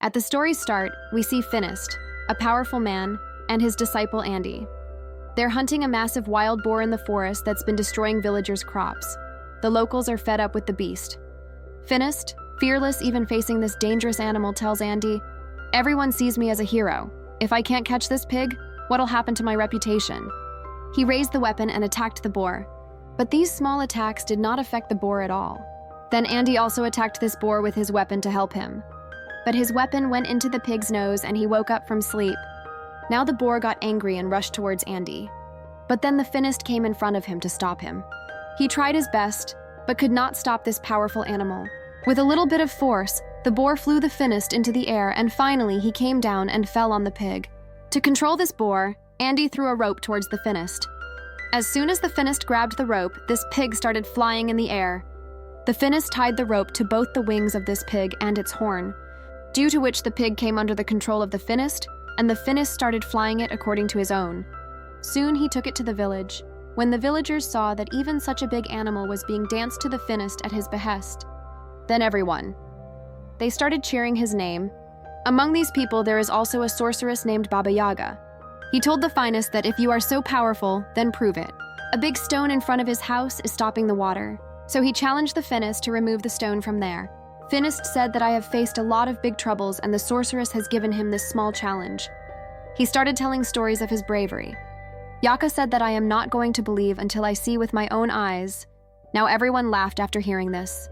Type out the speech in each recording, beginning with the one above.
At the story's start, we see Finist, a powerful man, and his disciple Andy. They're hunting a massive wild boar in the forest that's been destroying villagers' crops. The locals are fed up with the beast. Finist, fearless even facing this dangerous animal, tells Andy, "Everyone sees me as a hero. If I can't catch this pig, what'll happen to my reputation?" He raised the weapon and attacked the boar. But these small attacks did not affect the boar at all. Then Andy also attacked this boar with his weapon to help him. But his weapon went into the pig's nose and he woke up from sleep. Now the boar got angry and rushed towards Andy. But then the Finist came in front of him to stop him. He tried his best, but could not stop this powerful animal. With a little bit of force, the boar flew the Finist into the air, and finally he came down and fell on the pig. To control this boar, Andy threw a rope towards the Finist. As soon as the Finist grabbed the rope, this pig started flying in the air. The Finist tied the rope to both the wings of this pig and its horn, due to which the pig came under the control of the Finist, and the Finist started flying it according to his own. Soon he took it to the village. When the villagers saw that even such a big animal was being danced to the Finist at his behest, then everyone. They started cheering his name. Among these people there is also a sorceress named Baba Yaga. He told the Finist that if you are so powerful, then prove it. A big stone in front of his house is stopping the water, so he challenged the Finist to remove the stone from there. Finist said that I have faced a lot of big troubles and the sorceress has given him this small challenge. He started telling stories of his bravery. Yaka said that I am not going to believe until I see with my own eyes. Now everyone laughed after hearing this.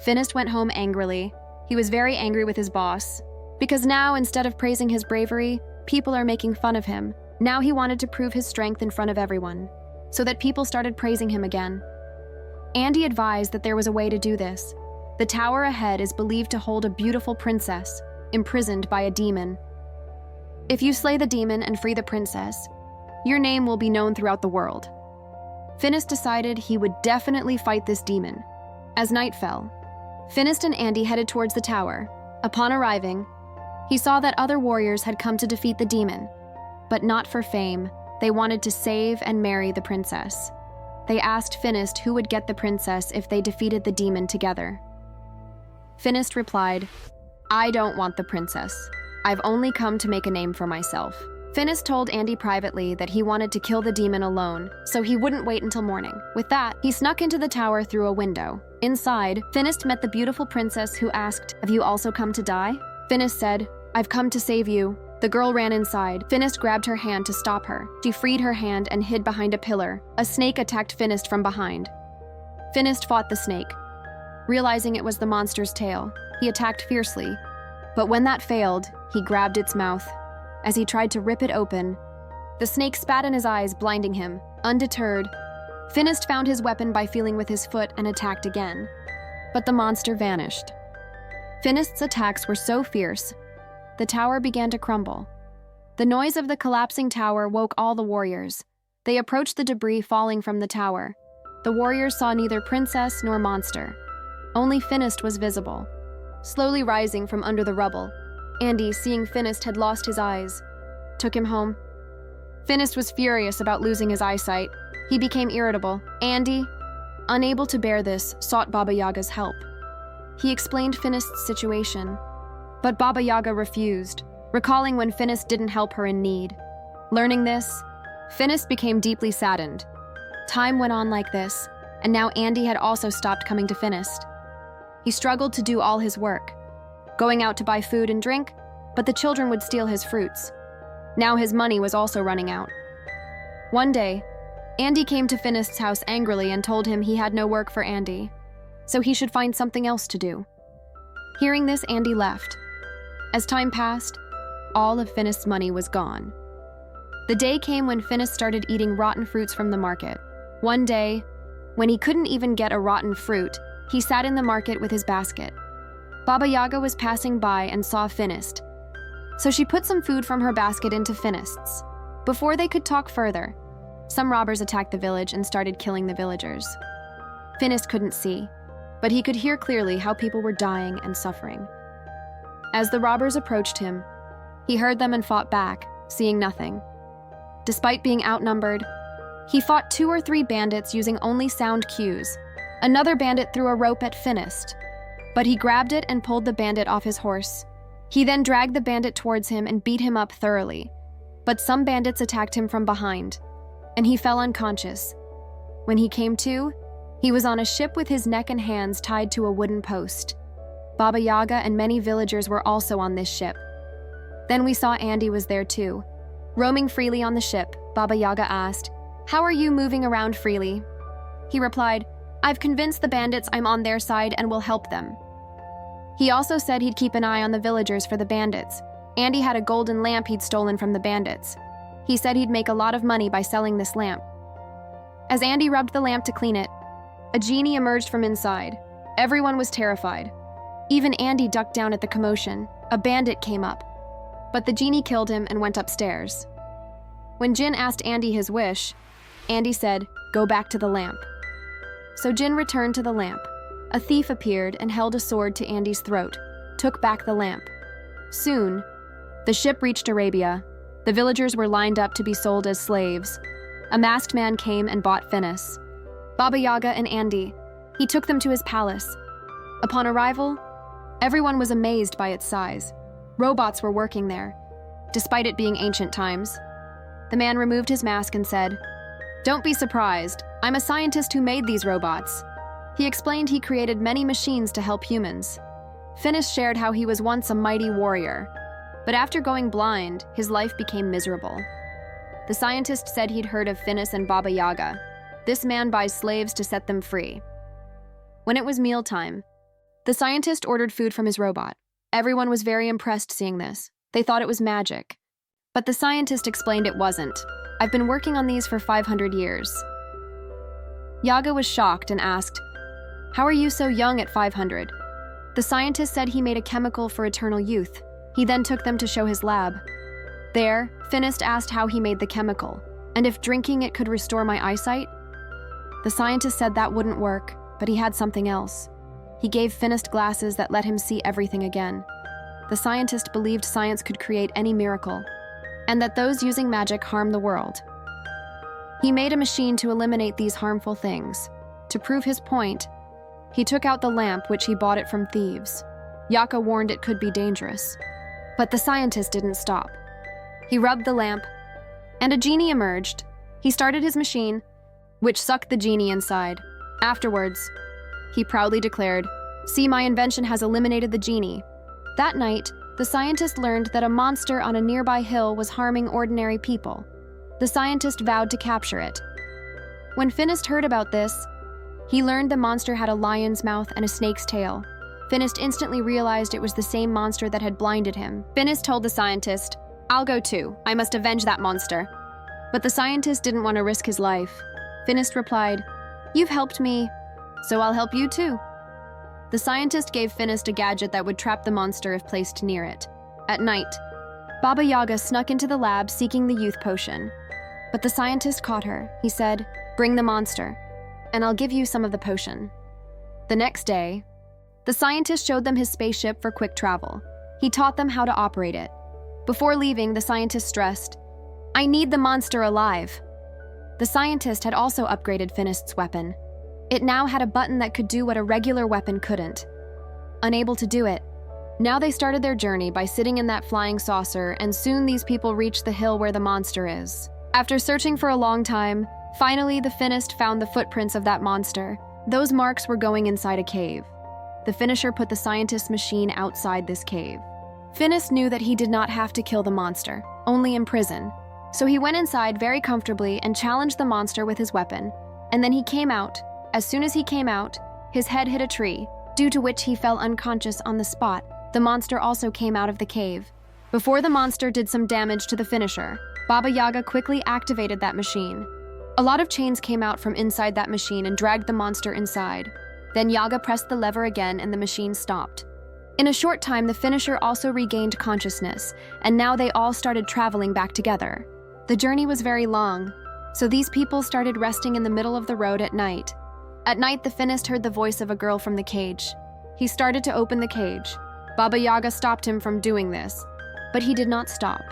Finist went home angrily. He was very angry with his boss, because now instead of praising his bravery, people are making fun of him. Now he wanted to prove his strength in front of everyone, so that people started praising him again. Andy advised that there was a way to do this. The tower ahead is believed to hold a beautiful princess, imprisoned by a demon. If you slay the demon and free the princess, your name will be known throughout the world. Finist decided he would definitely fight this demon. As night fell, Finist and Andy headed towards the tower. Upon arriving, he saw that other warriors had come to defeat the demon, but not for fame. They wanted to save and marry the princess. They asked Finist who would get the princess if they defeated the demon together. Finist replied, "I don't want the princess. I've only come to make a name for myself." Finist told Andy privately that he wanted to kill the demon alone, so he wouldn't wait until morning. With that, he snuck into the tower through a window. Inside, Finist met the beautiful princess who asked, "Have you also come to die?" Finist said, "I've come to save you." The girl ran inside. Finist grabbed her hand to stop her. She freed her hand and hid behind a pillar. A snake attacked Finist from behind. Finist fought the snake. Realizing it was the monster's tail, he attacked fiercely. But when that failed, he grabbed its mouth. As he tried to rip it open, the snake spat in his eyes, blinding him. Undeterred, Finist found his weapon by feeling with his foot and attacked again. But the monster vanished. Finist's attacks were so fierce, the tower began to crumble. The noise of the collapsing tower woke all the warriors. They approached the debris falling from the tower. The warriors saw neither princess nor monster. Only Finist was visible, slowly rising from under the rubble. Andy, seeing Finist had lost his eyes, took him home. Finist was furious about losing his eyesight. He became irritable. Andy, unable to bear this, sought Baba Yaga's help. He explained Finist's situation, but Baba Yaga refused, recalling when Finist didn't help her in need. Learning this, Finist became deeply saddened. Time went on like this, and now Andy had also stopped coming to Finist. He struggled to do all his work, going out to buy food and drink, but the children would steal his fruits. Now his money was also running out. One day, Andy came to Finist's house angrily and told him he had no work for Andy, so he should find something else to do. Hearing this, Andy left. As time passed, all of Finist's money was gone. The day came when Finist started eating rotten fruits from the market. One day, when he couldn't even get a rotten fruit, he sat in the market with his basket. Baba Yaga was passing by and saw Finist, so she put some food from her basket into Finist's. Before they could talk further, some robbers attacked the village and started killing the villagers. Finist couldn't see, but he could hear clearly how people were dying and suffering. As the robbers approached him, he heard them and fought back, seeing nothing. Despite being outnumbered, he fought 2 or 3 bandits using only sound cues. Another bandit threw a rope at Finist, but he grabbed it and pulled the bandit off his horse. He then dragged the bandit towards him and beat him up thoroughly. But some bandits attacked him from behind, and he fell unconscious. When he came to, he was on a ship with his neck and hands tied to a wooden post. Baba Yaga and many villagers were also on this ship. Then we saw Andy was there too. Roaming freely on the ship, Baba Yaga asked, "How are you moving around freely?" He replied, "I've convinced the bandits I'm on their side and will help them." He also said he'd keep an eye on the villagers for the bandits. Andy had a golden lamp he'd stolen from the bandits. He said he'd make a lot of money by selling this lamp. As Andy rubbed the lamp to clean it, a genie emerged from inside. Everyone was terrified. Even Andy ducked down at the commotion. A bandit came up, but the genie killed him and went upstairs. When Jin asked Andy his wish, Andy said, "Go back to the lamp." So Jin returned to the lamp. A thief appeared and held a sword to Andy's throat, took back the lamp. Soon, the ship reached Arabia. The villagers were lined up to be sold as slaves. A masked man came and bought Finist, Baba Yaga and Andy. He took them to his palace. Upon arrival, everyone was amazed by its size. Robots were working there, despite it being ancient times. The man removed his mask and said, "Don't be surprised. I'm a scientist who made these robots." He explained he created many machines to help humans. Finist shared how he was once a mighty warrior, but after going blind, his life became miserable. The scientist said he'd heard of Finist and Baba Yaga. This man buys slaves to set them free. When it was mealtime, the scientist ordered food from his robot. Everyone was very impressed seeing this. They thought it was magic. But the scientist explained it wasn't. "I've been working on these for 500 years. Yaga was shocked and asked, "How are you so young at 500? The scientist said he made a chemical for eternal youth. He then took them to show his lab. There, Finist asked how he made the chemical, and if drinking it could restore my eyesight. The scientist said that wouldn't work, but he had something else. He gave Finist glasses that let him see everything again. The scientist believed science could create any miracle, and that those using magic harm the world. He made a machine to eliminate these harmful things. To prove his point, he took out the lamp which he bought it from thieves. Yaka warned it could be dangerous. But the scientist didn't stop. He rubbed the lamp, and a genie emerged. He started his machine, which sucked the genie inside. Afterwards, he proudly declared, "See, my invention has eliminated the genie." That night, the scientist learned that a monster on a nearby hill was harming ordinary people. The scientist vowed to capture it. When Finist heard about this, he learned the monster had a lion's mouth and a snake's tail. Finist instantly realized it was the same monster that had blinded him. Finist told the scientist, "I'll go too. I must avenge that monster." But the scientist didn't want to risk his life. Finist replied, "You've helped me, so I'll help you too." The scientist gave Finist a gadget that would trap the monster if placed near it. At night, Baba Yaga snuck into the lab seeking the youth potion. But the scientist caught her. He said, "Bring the monster, and I'll give you some of the potion." The next day, the scientist showed them his spaceship for quick travel. He taught them how to operate it. Before leaving, the scientist stressed, "I need the monster alive." The scientist had also upgraded Finist's weapon. It now had a button that could do what a regular weapon couldn't. Unable to do it, now they started their journey by sitting in that flying saucer, and soon these people reached the hill where the monster is. After searching for a long time, finally the Finist found the footprints of that monster. Those marks were going inside a cave. The finisher put the scientist's machine outside this cave. Finist knew that he did not have to kill the monster, only imprison. So he went inside very comfortably and challenged the monster with his weapon. And then he came out. As soon as he came out, his head hit a tree, due to which he fell unconscious on the spot. The monster also came out of the cave. Before the monster did some damage to the finisher, Baba Yaga quickly activated that machine. A lot of chains came out from inside that machine and dragged the monster inside. Then Yaga pressed the lever again and the machine stopped. In a short time, the finisher also regained consciousness, and now they all started traveling back together. The journey was very long, so these people started resting in the middle of the road at night. At night, the Finist heard the voice of a girl from the cage. He started to open the cage. Baba Yaga stopped him from doing this, but he did not stop.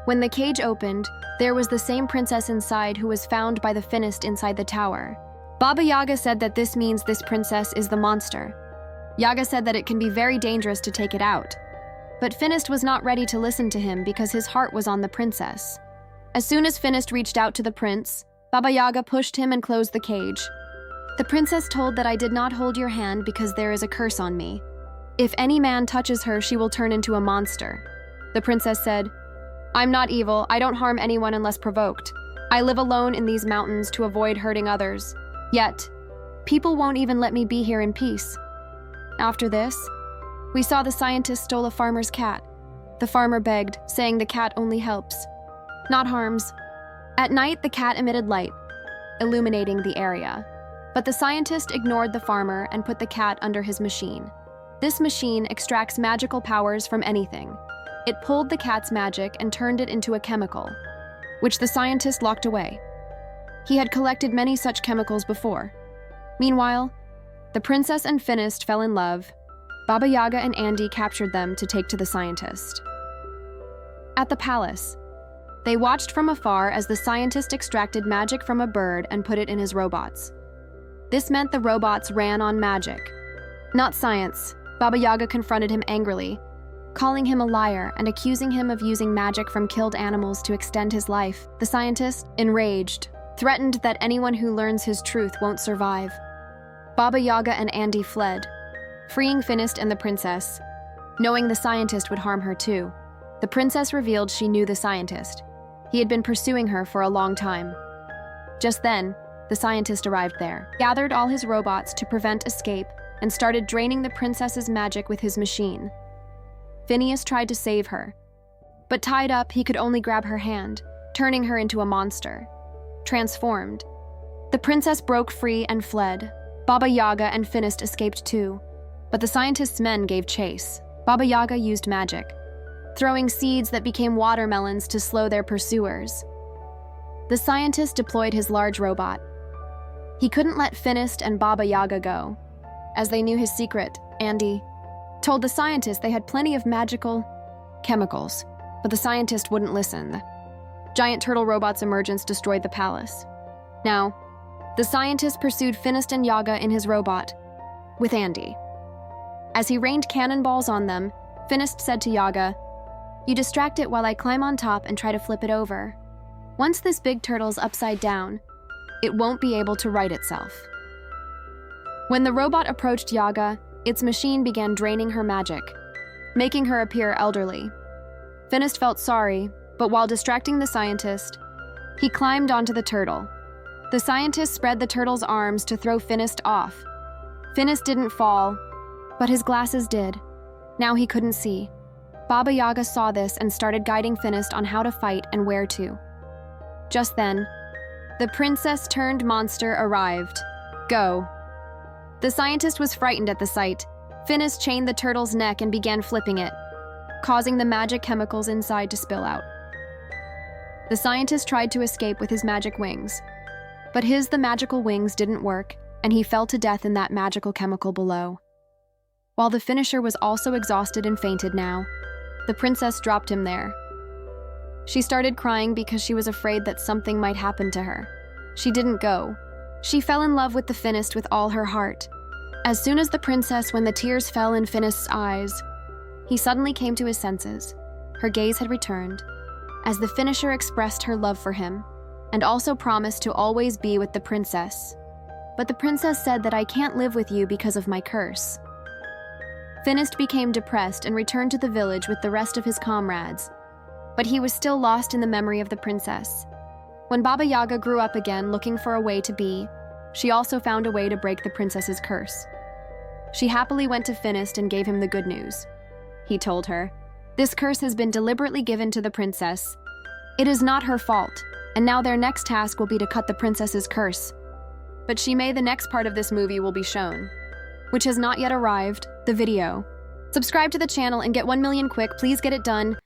When the cage opened, there was the same princess inside who was found by the Finist inside the tower. Baba Yaga said that this means this princess is the monster. Yaga said that it can be very dangerous to take it out. But Finist was not ready to listen to him because his heart was on the princess. As soon as Finist reached out to the prince, Baba Yaga pushed him and closed the cage. The princess told that I did not hold your hand because there is a curse on me. If any man touches her, she will turn into a monster. The princess said, I'm not evil. I don't harm anyone unless provoked. I live alone in these mountains to avoid hurting others. Yet, people won't even let me be here in peace. After this, we saw the scientist stole a farmer's cat. The farmer begged, saying the cat only helps, not harms. At night, the cat emitted light, illuminating the area. But the scientist ignored the farmer and put the cat under his machine. This machine extracts magical powers from anything. It pulled the cat's magic and turned it into a chemical, which the scientist locked away. He had collected many such chemicals before. Meanwhile, the princess and Finist fell in love. Baba Yaga and Andy captured them to take to the scientist. At the palace, they watched from afar as the scientist extracted magic from a bird and put it in his robots. This meant the robots ran on magic, not science. Baba Yaga confronted him angrily, calling him a liar and accusing him of using magic from killed animals to extend his life. The scientist, enraged, threatened that anyone who learns his truth won't survive. Baba Yaga and Andy fled, freeing Finist and the princess, knowing the scientist would harm her too. The princess revealed she knew the scientist. He had been pursuing her for a long time. Just then, the scientist arrived there, gathered all his robots to prevent escape, and started draining the princess's magic with his machine. Phineas tried to save her, but tied up, he could only grab her hand, turning her into a monster. Transformed, the princess broke free and fled. Baba Yaga and Finist escaped too, but the scientist's men gave chase. Baba Yaga used magic, throwing seeds that became watermelons to slow their pursuers. The scientist deployed his large robot. He couldn't let Finist and Baba Yaga go. As they knew his secret, Andy told the scientist they had plenty of magical chemicals, but the scientist wouldn't listen. The giant turtle robot's emergence destroyed the palace. Now, the scientist pursued Finist and Yaga in his robot, with Andy. As he rained cannonballs on them, Finist said to Yaga, "You distract it while I climb on top and try to flip it over. Once this big turtle's upside down, it won't be able to right itself." When the robot approached Yaga, its machine began draining her magic, making her appear elderly. Finist felt sorry, but while distracting the scientist, he climbed onto the turtle. The scientist spread the turtle's arms to throw Finist off. Finist didn't fall, but his glasses did. Now he couldn't see. Baba Yaga saw this and started guiding Finist on how to fight and where to. Just then, the princess-turned-monster arrived. Go. The scientist was frightened at the sight. Finist chained the turtle's neck and began flipping it, causing the magic chemicals inside to spill out. The scientist tried to escape with his magic wings, but the magical wings didn't work, and he fell to death in that magical chemical below. While the finisher was also exhausted and fainted now, the princess dropped him there. She started crying because she was afraid that something might happen to her. She didn't go. She fell in love with the Finist with all her heart. As soon as when the tears fell in Finist's eyes, he suddenly came to his senses. Her gaze had returned, as the finisher expressed her love for him, and also promised to always be with the princess. But the princess said that I can't live with you because of my curse. Finist became depressed and returned to the village with the rest of his comrades, but he was still lost in the memory of the princess. When Baba Yaga grew up again looking for a way to be, she also found a way to break the princess's curse. She happily went to Finist and gave him the good news. He told her, "This curse has been deliberately given to the princess. It is not her fault, and now their next task will be to cut the princess's curse." But the next part of this movie will be shown, which has not yet arrived, the video. Subscribe to the channel and get 1 million quick, please get it done.